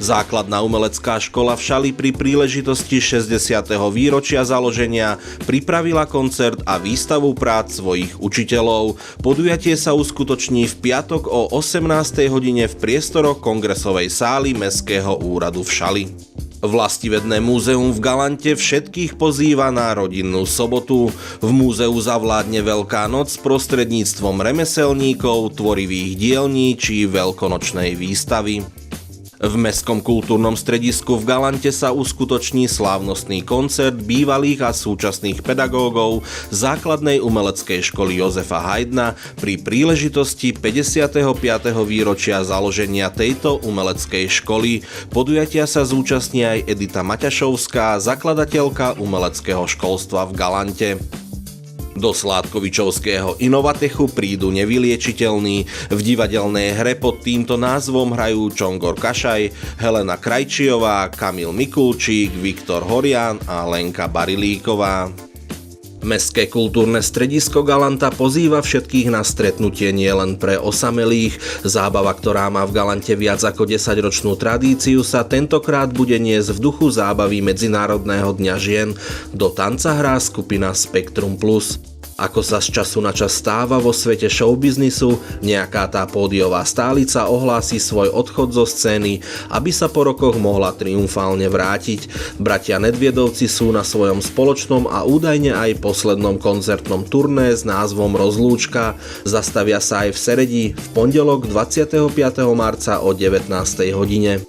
Základná umelecká škola v Šali pri príležitosti 60. výročia založenia pripravila koncert a výstavu prác svojich učiteľov. Podujatie sa uskutoční v piatok o 18. hodine v priestoroch kongresovej sály Mestského úradu v Šali. Vlastivedné múzeum v Galante všetkých pozýva na rodinnú sobotu. V múzeu zavládne Veľká noc prostredníctvom remeselníkov, tvorivých dielní či veľkonočnej výstavy. V Mestskom kultúrnom stredisku v Galante sa uskutoční slávnostný koncert bývalých a súčasných pedagógov Základnej umeleckej školy Jozefa Haydna pri príležitosti 55. výročia založenia tejto umeleckej školy. Podujatia sa zúčastní aj Edita Maťašovská, zakladateľka umeleckého školstva v Galante. Do Sládkovičovského Inovatechu prídu nevyliečiteľní. V divadelnej hre pod týmto názvom hrajú Čongor Kašaj, Helena Krajčiová, Kamil Mikulčík, Viktor Horian a Lenka Barilíková. Mestské kultúrne stredisko Galanta pozýva všetkých na stretnutie nielen pre osamelých. Zábava, ktorá má v Galante viac ako 10-ročnú tradíciu, sa tentokrát bude niesť v duchu zábavy Medzinárodného dňa žien. Do tanca hrá skupina Spektrum Plus. Ako sa z času na čas stáva vo svete showbiznisu, nejaká tá pódiová stálica ohlási svoj odchod zo scény, aby sa po rokoch mohla triumfálne vrátiť. Bratia Nedviedovci sú na svojom spoločnom a údajne aj poslednom koncertnom turné s názvom Rozlúčka. Zastavia sa aj v Seredi v pondelok 25. marca o 19. hodine.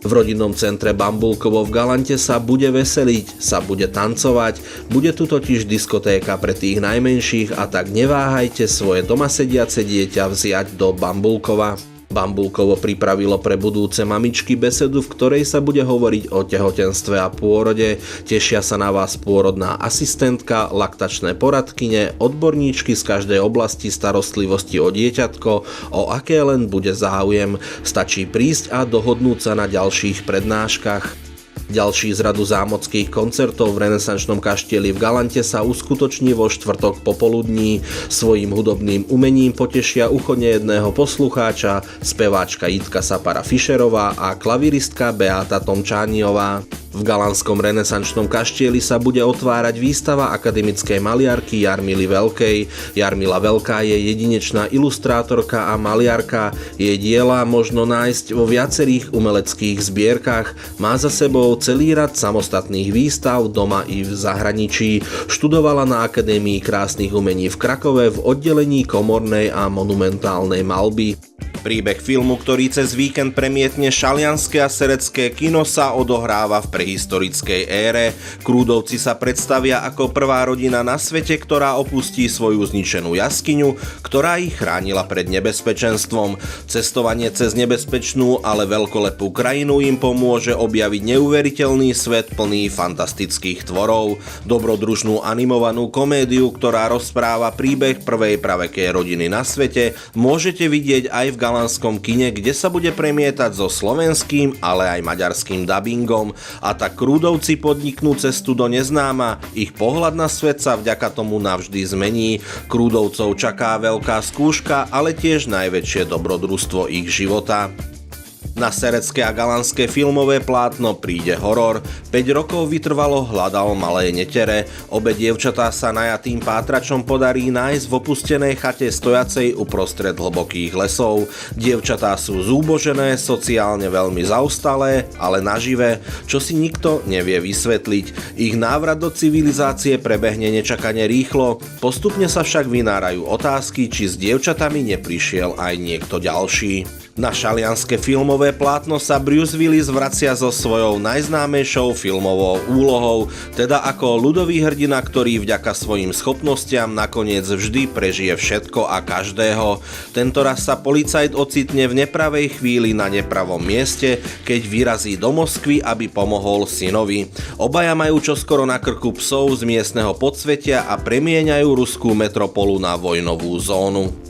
V rodinnom centre Bambulkovo v Galante sa bude veseliť, sa bude tancovať, bude tu totiž diskotéka pre tých najmenších a tak neváhajte svoje doma sediace dieťa vziať do Bambulkova. Bambulkovo pripravilo pre budúce mamičky besedu, v ktorej sa bude hovoriť o tehotenstve a pôrode. Tešia sa na vás pôrodná asistentka, laktačné poradkyne, odborníčky z každej oblasti starostlivosti o dieťatko, o aké len bude záujem. Stačí prísť a dohodnúť sa na ďalších prednáškach. Ďalší z radu zámockých koncertov v renesančnom kaštieli v Galante sa uskutoční vo štvrtok popoludní. Svojím hudobným umením potešia ucho nejedného poslucháča speváčka Jitka Sapara Fischerová a klaviristka Beáta Tomčániová. V galanskom renesančnom kaštieli sa bude otvárať výstava akademickej maliarky Jarmily Veľkej. Jarmila Veľká je jedinečná ilustrátorka a maliarka. Jej diela možno nájsť vo viacerých umeleckých zbierkach. Má za sebou celý rad samostatných výstav doma i v zahraničí. Študovala na Akadémii krásnych umení v Krakove v oddelení komornej a monumentálnej malby. Príbeh filmu, ktorý cez víkend premietne šalianske a serecké kino, sa odohráva v prehistorickej ére. Krúdovci sa predstavia ako prvá rodina na svete, ktorá opustí svoju zničenú jaskyňu, ktorá ich chránila pred nebezpečenstvom. Cestovanie cez nebezpečnú, ale veľkolepú krajinu im pomôže objaviť neuveriteľný svet plný fantastických tvorov. Dobrodružnú animovanú komédiu, ktorá rozpráva príbeh prvej pravekej rodiny na svete, môžete vidieť aj v galanskom kine, kde sa bude premietať so slovenským, ale aj maďarským dabingom. A tak Krúdovci podniknú cestu do neznáma. Ich pohľad na svet sa vďaka tomu navždy zmení. Krúdovcov čaká veľká skúška, ale tiež najväčšie dobrodružstvo ich života. Na serecké a galanské filmové plátno príde horor. 5 rokov vytrvalo hľadal malé netere. Obe dievčatá sa najatým pátračom podarí nájsť v opustenej chate stojacej uprostred hlbokých lesov. Dievčatá sú zúbožené, sociálne veľmi zaostalé, ale naživé, čo si nikto nevie vysvetliť. Ich návrat do civilizácie prebehne nečakane rýchlo, postupne sa však vynárajú otázky, či s dievčatami neprišiel aj niekto ďalší. Na šalianske filmové plátno sa Bruce Willis vracia so svojou najznámejšou filmovou úlohou, teda ako ľudový hrdina, ktorý vďaka svojim schopnostiam nakoniec vždy prežije všetko a každého. Tentoraz sa policajt ocitne v nepravej chvíli na nepravom mieste, keď vyrazí do Moskvy, aby pomohol synovi. Obaja majú čoskoro na krku psov z miestneho podsvetia a premieňajú ruskú metropolu na vojnovú zónu.